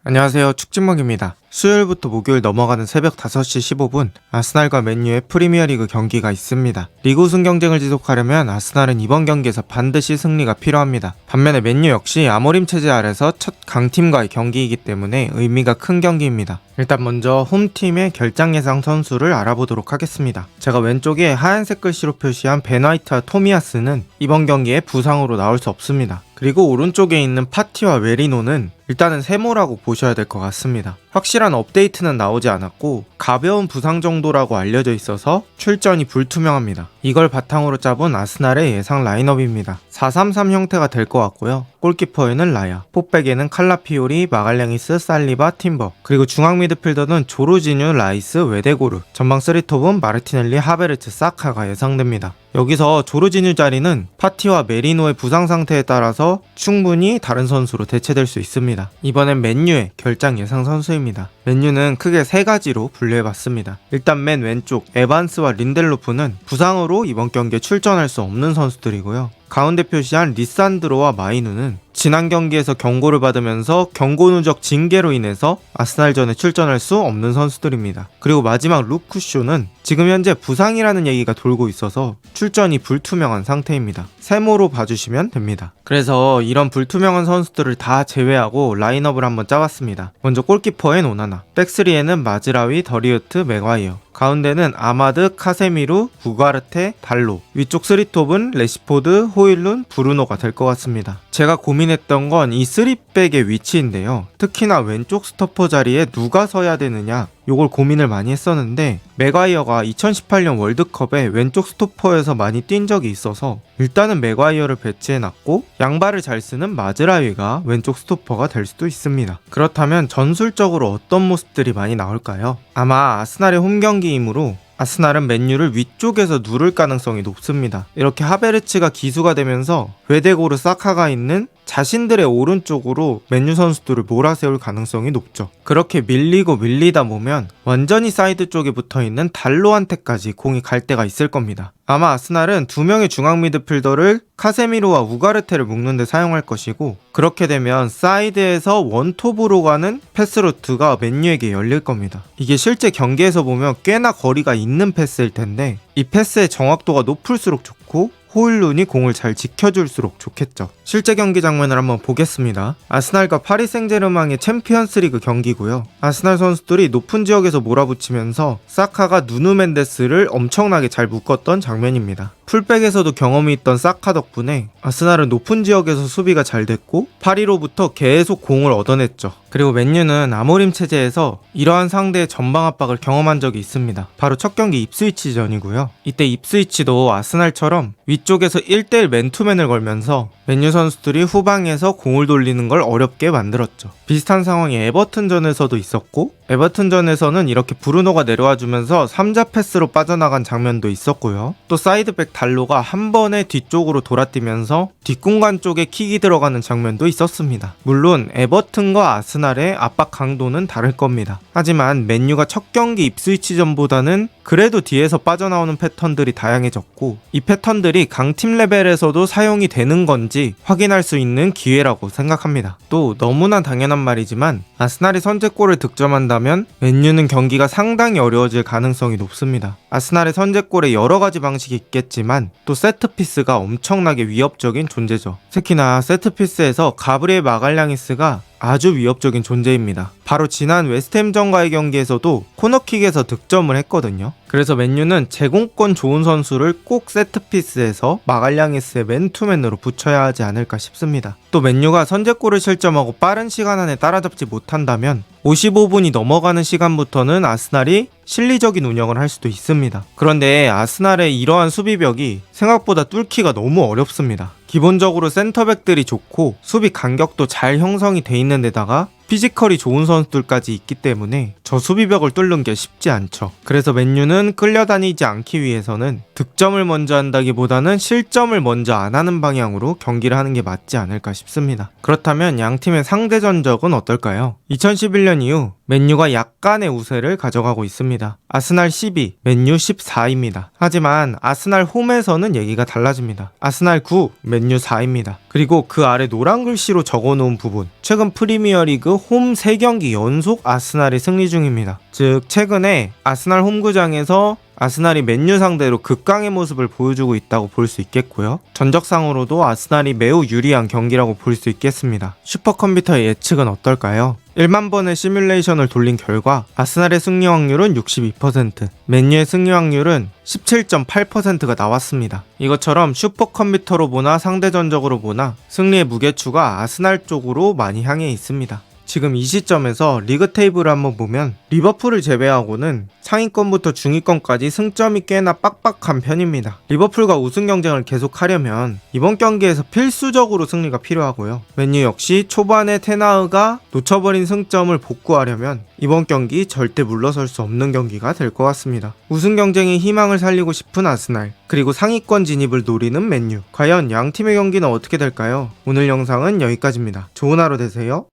안녕하세요. 축진먹입니다. 수요일부터 목요일 넘어가는 새벽 5시 15분 아스날과 맨유의 프리미어리그 경기가 있습니다. 리그 우승 경쟁을 지속하려면 아스날은 이번 경기에서 반드시 승리가 필요합니다. 반면에 맨유 역시 아모림 체제 아래서 첫 강팀과의 경기이기 때문에 의미가 큰 경기입니다. 일단 먼저 홈팀의 결장 예상 선수를 알아보도록 하겠습니다. 제가 왼쪽에 하얀색 글씨로 표시한 벤 화이트와 토미야스는 이번 경기에 부상으로 나올 수 없습니다. 그리고 오른쪽에 있는 파티와 메리노는 일단은 세모라고 보셔야 될 것 같습니다. 확실한 업데이트는 나오지 않았고 가벼운 부상 정도라고 알려져 있어서 출전이 불투명합니다. 이걸 바탕으로 짜본 아스날의 예상 라인업입니다. 4-3-3 형태가 될 것 같고요. 골키퍼에는 라야, 포백에는 칼라피오리, 마갈랭이스, 살리바, 팀버, 그리고 중앙 미드필더는 조르지뉴, 라이스, 웨데고르, 전방 3톱은 마르티넬리, 하베르츠, 사카가 예상됩니다. 여기서 조르지뉴 자리는 파티와 메리노의 부상 상태에 따라서 충분히 다른 선수로 대체될 수 있습니다. 이번엔 맨유의 결장 예상 선수입니다. 맨유는 크게 세 가지로 분류해봤습니다. 일단 맨 왼쪽 에반스와 린델로프는 부상으로 이번 경기에 출전할 수 없는 선수들이고요. 가운데 표시한 리산드로와 마이누는 지난 경기에서 경고를 받으면서 경고 누적 징계로 인해서 아스날전에 출전할 수 없는 선수들입니다. 그리고 마지막 루크쇼는 지금 현재 부상이라는 얘기가 돌고 있어서 출전이 불투명한 상태입니다. 세모로 봐주시면 됩니다. 그래서 이런 불투명한 선수들을 다 제외하고 라인업을 한번 짜봤습니다. 먼저 골키퍼엔 오나나, 백스리에는 마즈라위, 더리우트, 맥과이어, 가운데는 아마드, 카세미루, 부가르테, 달로, 위쪽 3톱은 레시포드, 호일룬, 브루노가 될 것 같습니다. 제가 고민했던 건 이 3백의 위치인데요. 특히나 왼쪽 스토퍼 자리에 누가 서야 되느냐 요걸 고민을 많이 했었는데 맥과이어가 2018년 월드컵에 왼쪽 스토퍼에서 많이 뛴 적이 있어서 일단은 맥과이어를 배치해놨고 양발을 잘 쓰는 마즈라위가 왼쪽 스토퍼가 될 수도 있습니다. 그렇다면 전술적으로 어떤 모습들이 많이 나올까요? 아마 아스날의 홈 경기이므로 아스날은 맨유를 위쪽에서 누를 가능성이 높습니다. 이렇게 하베르츠가 기수가 되면서 웨데고르, 사카가 있는 자신들의 오른쪽으로 맨유 선수들을 몰아세울 가능성이 높죠. 그렇게 밀리고 밀리다 보면 완전히 사이드 쪽에 붙어있는 달로한테까지 공이 갈 때가 있을 겁니다. 아마 아스날은 두 명의 중앙 미드필더를 카세미로와 우가르테를 묶는 데 사용할 것이고 그렇게 되면 사이드에서 원톱으로 가는 패스루트가 맨유에게 열릴 겁니다. 이게 실제 경기에서 보면 꽤나 거리가 있는 패스일 텐데 이 패스의 정확도가 높을수록 좋고 호일룬이 공을 잘 지켜줄수록 좋겠죠. 실제 경기 장면을 한번 보겠습니다. 아스날과 파리 생제르맹의 챔피언스리그 경기고요. 아스날 선수들이 높은 지역에서 몰아붙이면서 사카가 누누 멘데스를 엄청나게 잘 묶었던 장면입니다. 풀백에서도 경험이 있던 사카 덕분에 아스날은 높은 지역에서 수비가 잘 됐고 파리로부터 계속 공을 얻어냈죠. 그리고 맨유는 아모림 체제에서 이러한 상대의 전방 압박을 경험한 적이 있습니다. 바로 첫 경기 입스위치전이고요. 이때 입스위치도 아스날처럼 위쪽에서 1대1 맨투맨을 걸면서 맨유 선수들이 후방에서 공을 돌리는 걸 어렵게 만들었죠. 비슷한 상황이 에버튼전에서도 있었고 에버튼전에서는 이렇게 브루노가 내려와주면서 3자 패스로 빠져나간 장면도 있었고요. 또 사이드백 달로가 한 번에 뒤쪽으로 돌아뛰면서 뒷공간 쪽에 킥이 들어가는 장면도 있었습니다. 물론 에버튼과 아스날의 압박 강도는 다를 겁니다. 하지만 맨유가 첫 경기 입스위치전보다는 그래도 뒤에서 빠져나오는 패턴들이 다양해졌고 이 패턴들이 강팀 레벨에서도 사용이 되는 건지 확인할 수 있는 기회라고 생각합니다. 또 너무나 당연한 말이지만 아스날이 선제골을 득점한다면 맨유는 경기가 상당히 어려워질 가능성이 높습니다. 아스날의 선제골에 여러 가지 방식이 있겠지만 또 세트피스가 엄청나게 위협적인 존재죠. 특히나 세트피스에서 가브리엘 마갈량이스가 아주 위협적인 존재입니다. 바로 지난 웨스트햄전과의 경기에서도 코너킥에서 득점을 했거든요. 그래서 맨유는 제공권 좋은 선수를 꼭 세트피스에서 마갈량이스의 맨투맨으로 붙여야 하지 않을까 싶습니다. 또 맨유가 선제골을 실점하고 빠른 시간 안에 따라잡지 못한다면 55분이 넘어가는 시간부터는 아스날이 실리적인 운영을 할 수도 있습니다. 그런데 아스날의 이러한 수비벽이 생각보다 뚫기가 너무 어렵습니다. 기본적으로 센터백들이 좋고 수비 간격도 잘 형성이 돼 있는 데다가 피지컬이 좋은 선수들까지 있기 때문에 저 수비벽을 뚫는 게 쉽지 않죠. 그래서 맨유는 끌려다니지 않기 위해서는 득점을 먼저 한다기보다는 실점을 먼저 안 하는 방향으로 경기를 하는 게 맞지 않을까 싶습니다. 그렇다면 양팀의 상대 전적은 어떨까요? 2011년 이후 맨유가 약간의 우세를 가져가고 있습니다. 아스날 12, 맨유 14입니다. 하지만 아스날 홈에서는 얘기가 달라집니다. 아스날 9, 맨유 4입니다. 그리고 그 아래 노란 글씨로 적어놓은 부분, 최근 프리미어리그 홈 3경기 연속 아스날이 승리 중입니다. 즉 최근에 아스날 홈구장에서 아스날이 맨유 상대로 극강의 모습을 보여주고 있다고 볼 수 있겠고요. 전적상으로도 아스날이 매우 유리한 경기라고 볼 수 있겠습니다. 슈퍼컴퓨터의 예측은 어떨까요? 1만 번의 시뮬레이션을 돌린 결과 아스날의 승리 확률은 62%, 맨유의 승리 확률은 17.8%가 나왔습니다. 이것처럼 슈퍼컴퓨터로 보나 상대전적으로 보나 승리의 무게추가 아스날 쪽으로 많이 향해 있습니다. 지금 이 시점에서 리그 테이블을 한번 보면 리버풀을 제외하고는 상위권부터 중위권까지 승점이 꽤나 빡빡한 편입니다. 리버풀과 우승 경쟁을 계속하려면 이번 경기에서 필수적으로 승리가 필요하고요. 맨유 역시 초반에 테나흐가 놓쳐버린 승점을 복구하려면 이번 경기 절대 물러설 수 없는 경기가 될 것 같습니다. 우승 경쟁의 희망을 살리고 싶은 아스날, 그리고 상위권 진입을 노리는 맨유. 과연 양 팀의 경기는 어떻게 될까요? 오늘 영상은 여기까지입니다. 좋은 하루 되세요.